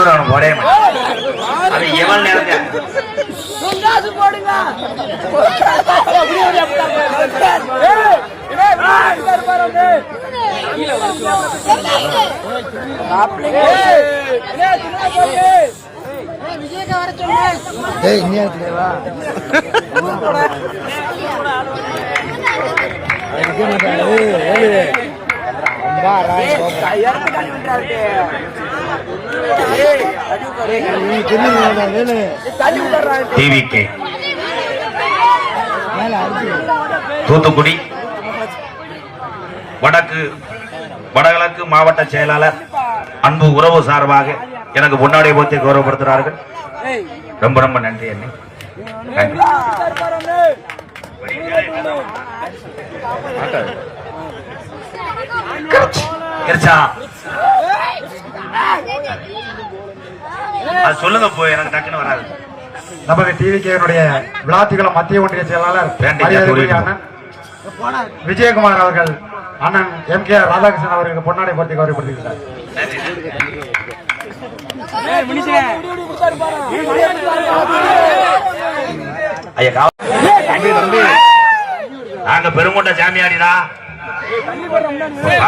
அவனுக்கு ஒரே அது எவன் நேரங்க டிவிகே தூத்துக்குடி வடகிழக்கு மாவட்ட செயலாளர் அன்பு உறவு சார்பாக எனக்கு முன்னாடி போத்தி கௌரவப்படுத்துகிறார்கள். ரொம்ப ரொம்ப நன்றி அண்ணே. சொல்லுங்க போய் எனக்கு டக்குன்னு வராது. நமது டிவிகேனுடைய விளாத்திகள மத்திய ஒன்றிய செயலாளர் விஜயகுமார் அவர்கள் அண்ணன் MK ராதாகிருஷ்ணன் அவர்களுக்கு பொன்னாடை போர்த்தி கௌரவப்படுத்தியிருக்கிறார். நாங்க பெருங்கொண்ட சாமியாடிடா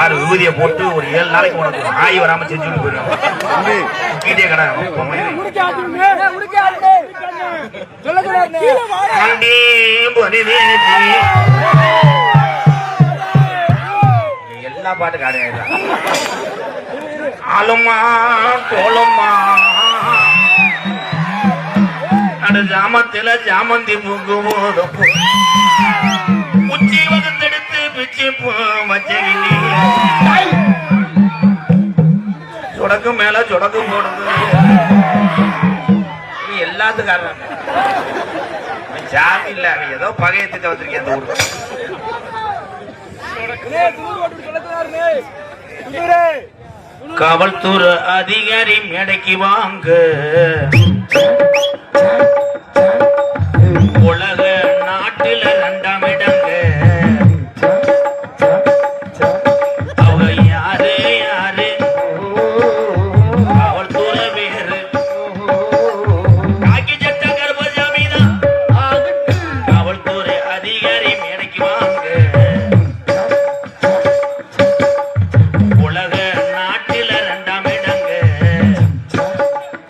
ஆறு விபூதிய போட்டு ஒரு 7 நாளைக்கு உனக்கு ஆய் வராம செஞ்சு போயிடும். எல்லா பாட்டு காடையா ஆளுமா தோளுமா அடு ஜாமத்தில ஜாமந்தி பூக்கு உச்சி வகுத்தெடுத்து பிச்சு சொடக்கு மேல சொடக்கு போடுது. எல்லாத்துக்காரன் ஜாமி இல்ல, அவன் ஏதோ பகையத்துக்கு வந்திருக்கேன் அந்த ஊருக்கு. காவல்துறை அதிகாரி மேடைக்கு வாங்க, உலக நாட்டில் 2ஆம் இடங்க. அவங்க யாரு யாரு காவல்துறை வேறு காக்கி சட்ட கர்பசாமி தான். காவல்துறை அதிகாரி மேடைக்கு வாங்க, உலக நாட்டில் 2ஆம் இடங்க.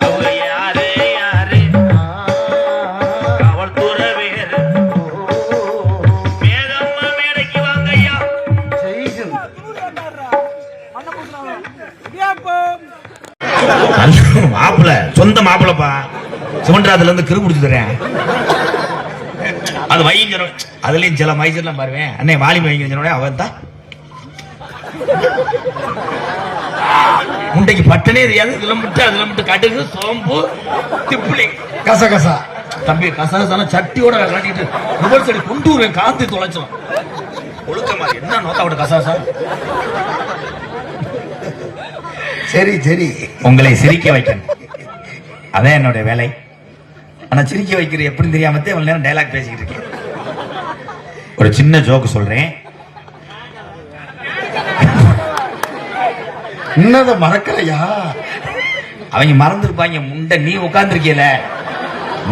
அவங்க யாரு யாரு காவல்துறை வேறு. மேகம்மா மேடைக்கு வாங்க ஐயா. மாப்பிள்ள சொந்த மாப்பிள்ளப்பா, சிவன்ராதுல இருந்து கிரு முடிச்சு தரேன். அது வைங்க, அதுலயும் சில மைசூர்லாம் பாருவேன். அண்ணே வாலிமை வைங்க, அவன் தான் முண்டைக்கு பட்டனே தெரியாது. இதுல முட்டை அதுல முட்டை கடுகு சோம்பு திப்புளி கசகசா தம்பி கசகசான சட்டியோட காட்டிட்டு ரிவர்ஸ் அடி கொண்டு வருவேன். காத்து தொலைச்சோம் ஒழுக்கமா என்ன நோத்தாவோட கசகசா. சரி சரி, உங்களை சிரிக்க வைக்கணும், அதான் என்னுடைய வேலை. ஆனா சிரிக்க வைக்கிறது எப்படின்னு தெரியாமத்தே இவ்வளவு நேரம் டைலாக் பேசிக்கிட்டு இருக்கேன். ஒரு சின்ன ஜோக்கு சொல்றேன். இன்னத மறக்கலையா? அவங்க மறந்துருப்பாங்க. முண்டை நீ உட்கார்ந்துருக்கீல,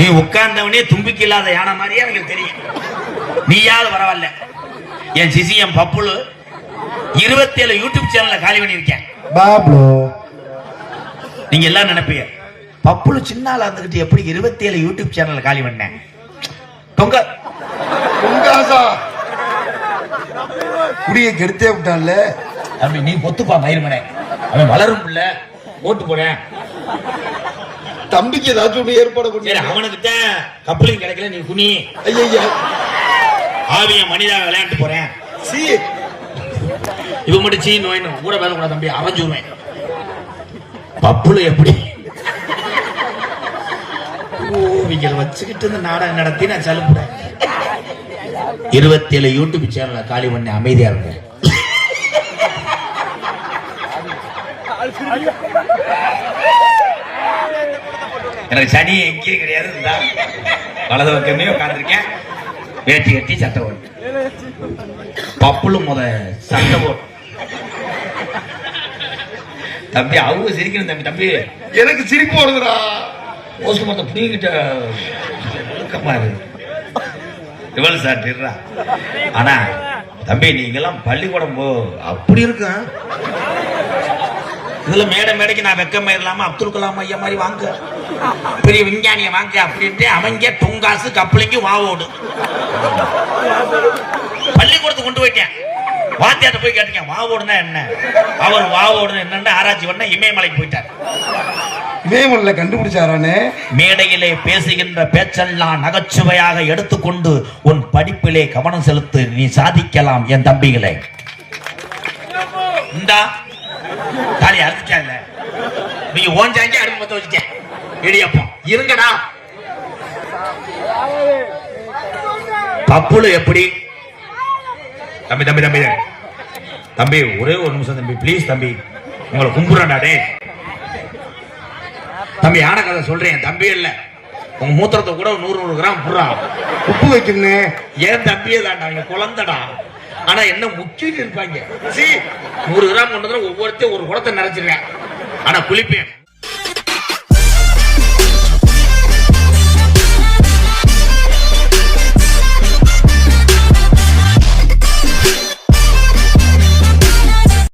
நீ உட்கார்ந்தவனே தும்பிக்கை இல்லாத யானை மாதிரியே எனக்கு தெரியும். நீயாவது பரவாயில்ல. என் சிசிஎம் பப்புளு 27 யூடியூப் சேனல்ல காலி பண்ணிருக்கேன். பாபு நீங்க எல்லாம் நினைப்பீங்க பப்புளு சின்னால இருந்துகிட்டு எப்படி 27 யூடியூப் சேனல்ல காலி பண்ணேன். தொங்க குடியை கெடுத்தே விட்டான்ல தம்பி. நீ பொத்துப்பா மயிர்மனே, அவன் வளரும் இல்ல ஓட்டு போறேன். தம்பிக்கு ஏதாச்சும் ஏற்பாடு பண்ணி அவனுக்கிட்ட கப்பலிங் கிடைக்கல, நீ குனி. ஐயா ஆவிய மனிதாக விளையாண்டு போறேன். இவ மட்டும் சீ நோயின்னு கூட பேச கூட தம்பி, அரைஞ்சுருவேன். பப்புளு எப்படி ஓவிகள் வச்சுக்கிட்டு இந்த நாடகம் நடத்தி நான் சலுப்புறேன். 27 யூடியூப் சேனல்ல காலி பண்ண அமைதியா இருக்க. எனக்கு சனி எங்கே கிடையாது. வலது பக்கமே உட்கார்ந்துருக்கேன். வேட்டி கட்டி சட்டை போட்டு பப்புளும் முத சட்டை போட்டு தம்பி அவங்க சிரிக்கணும் தம்பி. தம்பி எனக்கு சிரிப்பு வருதுடா. போஸ்ட் மொத்தம் புடிங்கிட்ட ஒழுக்கமா இருக்கு இவள் சாட்டிடுறா. ஆனா தம்பி நீங்கெல்லாம் பள்ளிக்கூடம் அப்படி இருக்கா? இதுல மேடைக்கு நான் வெக்கமா இல்லாம அப்துல் கலாம் ஐயா மாதிரி வாங்க, பெரிய விஞ்ஞானிய வாங்க அப்படின்ட்டு அவங்க தொங்காசு கப்பலிங்க வாவோடு பள்ளிக்கூடத்துக்கு கொண்டு போயிட்டேன். வாத்தியாட்ட போய் கேட்டீங்க வாவோடுனா என்ன, அவர் வாவோடுன்னு என்னன்னு ஆராய்ச்சி பண்ண இமயமலைக்கு போயிட்டார். இமயமலையில கண்டுபிடிச்சாரானே. மேடையிலே பேசுகின்ற பேச்செல்லாம் நகைச்சுவையாக எடுத்துக்கொண்டு உன் படிப்பிலே கவனம் செலுத்து, நீ சாதிக்கலாம் என் தம்பிகளே. இந்தா தாலி அறுத்துட்டாங்க, நீங்க ஓஞ்சாங்க அடுப்பு பத்த வச்சுட்டேன் இடியப்பம் இருங்கடா. பப்புளு எப்படி தம்பி தம்பி தம்பி தம்பி ஒரே ஒரு நிமிஷம் தம்பி ப்ளீஸ் தம்பி, உங்களை கும்பிடுறேன்டா டே தம்பி. யானை கதை சொல்றேன் தம்பி இல்ல, உங்க மூத்திரத்தை கூட 100 கிராம் புறா உப்பு வைக்கணும். ஏன் தம்பியே தான்டா குழந்தடா. ஆனா என்ன முக்கியம் இருப்பாங்க 100 கிராம் கொண்டு ஒவ்வொருத்தையும் ஒரு குடத்தை நிறைச்சிருக்கேன். ஆனா குளிப்பேன்